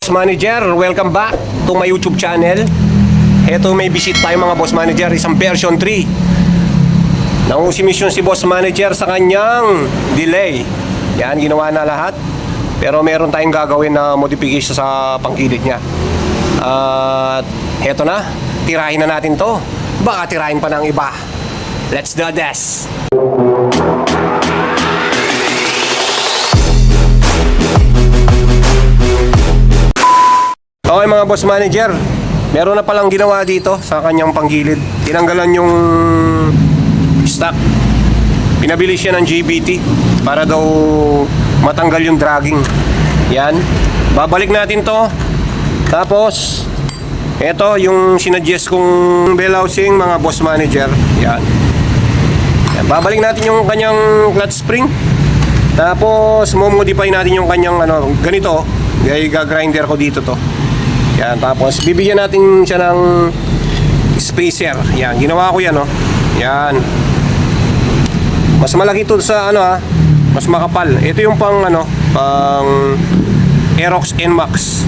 Manager, welcome back to my YouTube channel. Eto, may visit tayo mga boss manager, isang version 3. Nangusimisyon si boss manager sa kanyang delay. Yan, ginawa na lahat. Pero meron tayong gagawin na modification sa pangkilit niya. At eto na, tirahin na natin to. Baka tirahin pa ng iba. Let's do this. Okay mga boss manager, meron na palang ginawa dito sa kanyang panggilid. Tinanggalan yung stock. Pinabili siya ng JBT para daw matanggal yung dragging. Yan. Babalik natin to. Tapos eto yung sinuggest kong bell housing mga boss manager. Yan. Yan. Babalik natin yung kanyang clutch spring. Tapos modify natin yung kanyang ganito. Gagrinder ko dito to. Yan, tapos bibigyan natin siya ng spacer. Yan, ginawa ko yan, oh. Yan. Mas malaki to sa mas makapal. Ito yung pang pang Aerox NMAX.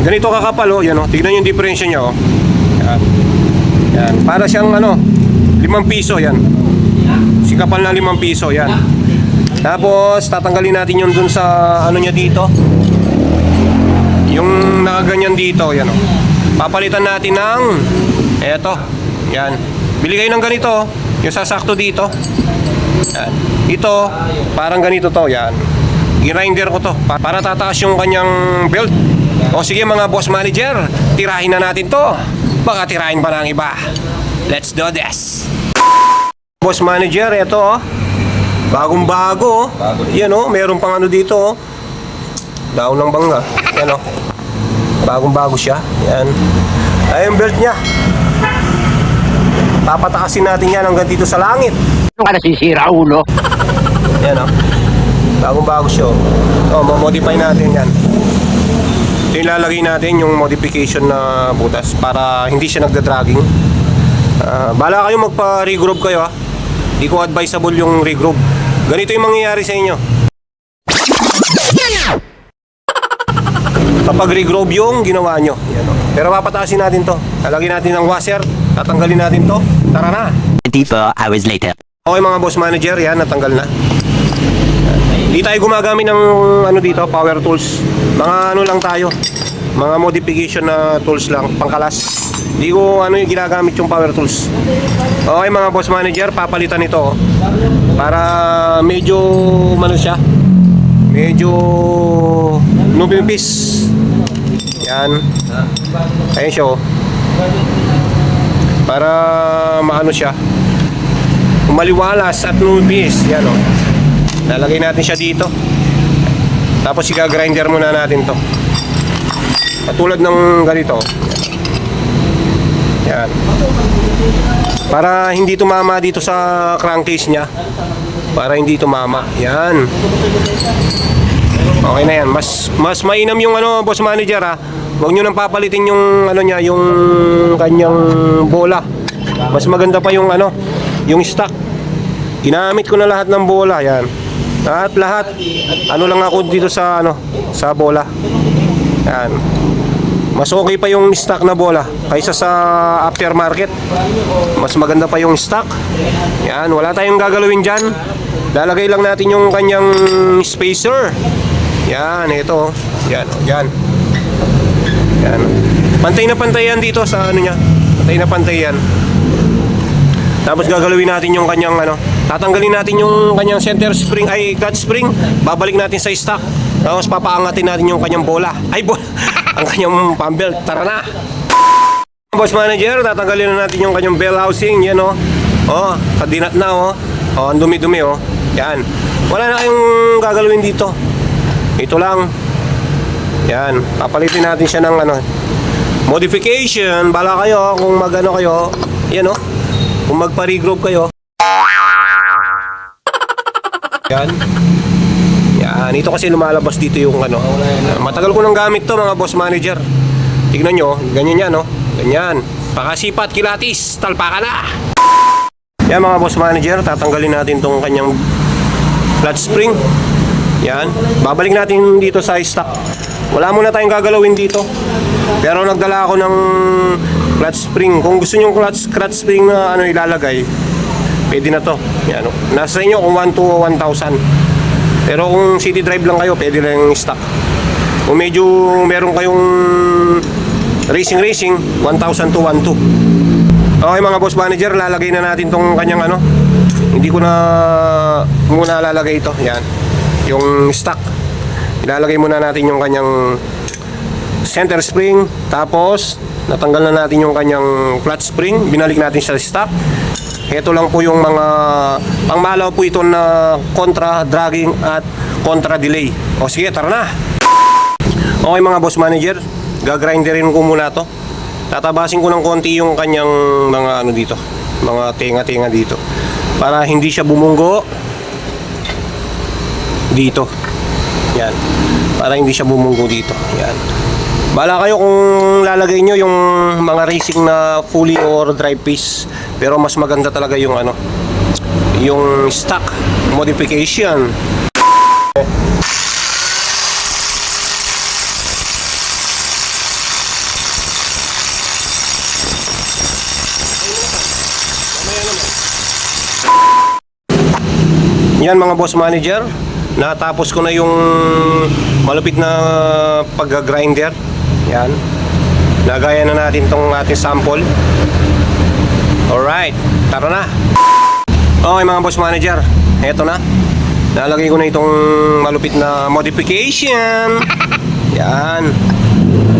Ganito kakapal, oh. Yan, oh. Tignan yung diferensya niya, oh. Yan. Yan, para siyang 5 piso, yan. Sikapal na 5 piso, yan. Tapos tatanggalin natin yung dun sa niya dito. Yung nakaganyan dito, yan o. Papalitan natin ng eto, yan. Bili kayo ng ganito, yung sasakto dito. Yan. Ito, parang ganito to, yan. Grinder ko to, para tataas yung kanyang belt. O sige mga boss manager, tirahin na natin to. Baka tirahin pa ng iba. Let's do this. Boss manager, eto o. Bagong bago, yan o. Meron pang dito o. Daon ng bangga. Yan o. Bagong bago siya. Yan. Ay yung belt niya. Papataasin natin yan hanggang dito sa langit. Ano ka nasisira, ulo? Yan o. Bagong bago siya o. Modify natin yan. Ito yung lalagay natin yung modification na butas para hindi siya nagda-dragging. Bala kayo magpa-regroove kayo ha. Hindi ko advisable yung regroove. Ganito yung mangyayari sa inyo. Kapag regroove yung ginawa nyo. Yan, oh. Pero papataasin natin to. Lalagyan natin ng washer. Tatanggalin natin to. Tara na. 24 hours later. Okay mga boss manager, yan, natanggal na. Hindi tayo gumagamit ng dito, power tools. Mga lang tayo. Mga modification na tools lang, pangkalas. Hindi ko yung ginagamit yung power tools. Okay mga boss manager, papalitan ito. Para medyo siya. Medyo numimpis. Yan. Ayun siya oh. Para siya. Maliwalas at numimpis. Yan oh. Lalagay natin siya dito. Tapos i-grinder muna natin to. Katulad ng ganito. Yan. Para hindi tumama dito sa crankcase niya. Para hindi tumama. Yan. Okay na yan. Mas mainam yung boss manager ha. Huwag nyo nang papalitin yung niya, yung kanyang bola. Mas maganda pa yung yung stock. Ginamit ko na lahat ng bola, yan. Lahat. Lang ako dito sa sa bola. Yan. Mas okay pa yung stock na bola kaysa sa aftermarket. Mas maganda pa yung stock. Yan, wala tayong gagalawin diyan. Lalagay lang natin yung kanyang spacer. Yan, ito. Yan, yan. Yan. Pantay na pantay yan dito sa niya. Pantay na pantay yan. Tapos gagalawin natin yung kanyang tatanggalin natin yung kanyang center spring ay clutch spring. Babalik natin sa stock. Tapos papaangatin natin yung kanyang bola. Ay bola. Ang kanyang pump belt. Tara na. Boss manager, tatanggalin na natin yung kanyang bell housing. Yan o. Oh, kadinat na o. Oh, ang dumi-dumi o. Yan. Wala na kayong gagalawin dito. Ito lang. Yan. Papalitin natin siya ng modification. Bala kayo kung kayo. Yan o. Kung magpa-regroove kayo. Yan. Yan. Ito kasi lumalabas dito yung matagal ko nang gamit to mga boss manager. Tignan nyo. Ganyan yan o. Ganyan. Pakasipat, kilatis. Talpa ka na. Yan mga boss manager. Tatanggalin natin tong kanyang clutch spring. Yan. Babalik natin dito sa stock. Wala muna tayong gagalawin dito. Pero nagdala ako ng clutch spring. Kung gusto nyo clutch spring na ano ilalagay, pwede na to. Yan. Nasa inyo kung 1 to 1,000. Pero kung city drive lang kayo, pwede lang yung stock. Kung medyo meron kayong racing, 1,000 to 1,200. Okay mga boss manager, lalagay na natin tong kanyang ano. Hindi ko na muna lalagay ito. Yan. Yung stock. Ilalagay muna natin yung kanyang center spring. Tapos, natanggal na natin yung kanyang clutch spring. Binalik natin sa stock. Ito lang po yung mga pangmalaw po ito na kontra dragging at kontra delay. O sige, tara na. Okay mga boss manager, gagrinderin ko muna to. Tatabasin ko ng konti yung kanyang mga ano dito, mga tenga-tenga dito, para hindi siya bumunggo dito. Yan. Para hindi siya bumunggo dito. Yan. Bala kayo kung lalagay nyo yung mga racing na fully or drive piece. Pero mas maganda talaga yung ano, yung stock modification. Yan mga boss manager, natapos ko na yung malupit na pag-grinder. Yan. Nagaya na natin tong ating sample. Alright, tara na. Okay mga boss manager, eto na. Nalagay ko na itong malupit na modification. Yan.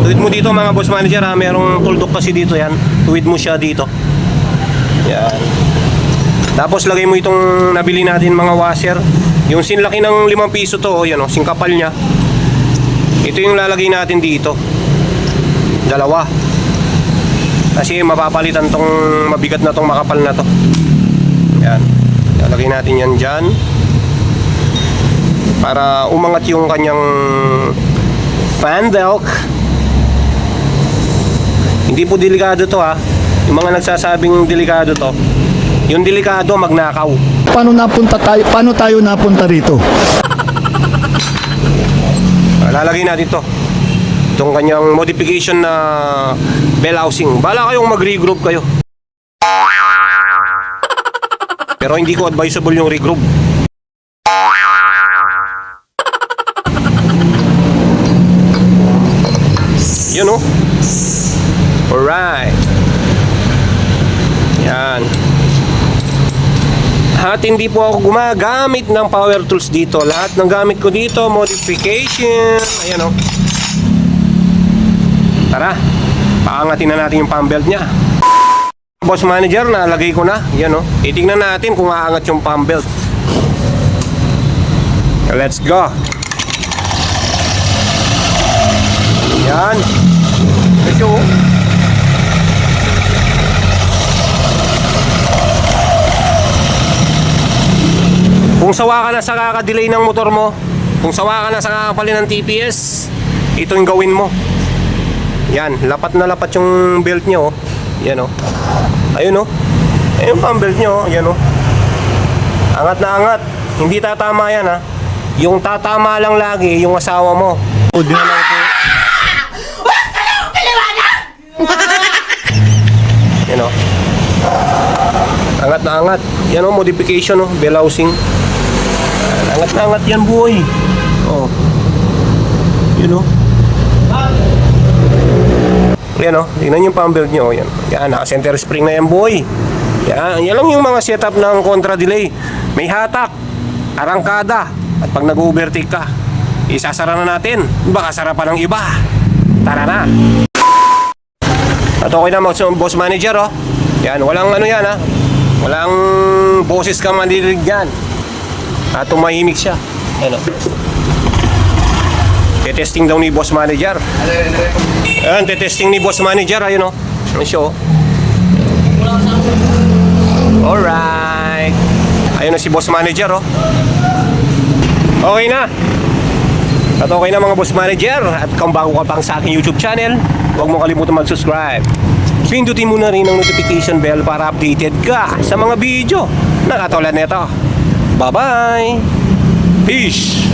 Tuwid mo dito mga boss manager ha, merong tuldok kasi dito yan. Tuwid mo siya dito. Yan. Tapos lagay mo itong nabili natin mga washer. Yung sinlaki ng 5 piso to, yan o, singkapal niya. Ito yung lalagay natin dito. Dalawa. Kasi mapapalitan tong mabigat na tong makapal na to. Yan. Lalagay natin yan dyan. Para umangat yung kanyang fan belt. Hindi po delikado to ha. Yung mga nagsasabing delikado to, yung delikado magnakaw. Paano tayo napunta rito? Lalagay natin to. Itong kanyang modification na bell housing. Bala kayong mag-regroup kayo. Pero hindi ko advisable yung regroup. Yun o. Alright. Yan. At hindi po ako gumagamit ng power tools dito. Lahat ng gamit ko dito, modification. Ayan o. Tara, paangatin na natin yung pump belt niya. Boss manager, nalagay ko na. Yan o. Titignan natin kung aangat yung pump belt. Let's go. Yan. Ito o. Kung sawa ka na sa kaka-delay ng motor mo, kung sawa ka na sa kakapalit ng TPS, ito yung gawin mo. Yan, lapat na lapat yung belt nyo. Yan o. Ayun o. Ayun pa ang belt nyo. Yan o. Angat na angat. Hindi tatama yan ha. Yung tatama lang lagi, yung asawa mo. O di na lang po. Yan o. Angat na angat. Yan o, modification o. Bell housing. Angat na angat yan boy. Oh. Yun o. Yan o. Tingnan yung pump belt nyo. Yan. Yan. Naka-center spring na yan boy. Yan. Yan lang yung mga setup ng contra delay. May hatak. Arangkada. At pag nag-overtake ka, isasara na natin. Baka sara pa ng iba. Tara na. At okay na boss manager oh. Yan. Walang ano yan ha. Walang boses kang mandirig dyan. At tumahimik siya. Ano? Tetesting daw ni boss manager. Ayan, tetesting ni boss manager. Ayun o. Ano siya o. Alright. Ayun na si boss manager o. Okay na. At okay na mga boss manager. At kung bago ka pang sa aking YouTube channel, huwag mo kalimutan mag-subscribe. Pindutin mo na rin ang notification bell para updated ka sa mga video na katulad nito. Bye-bye! Peace!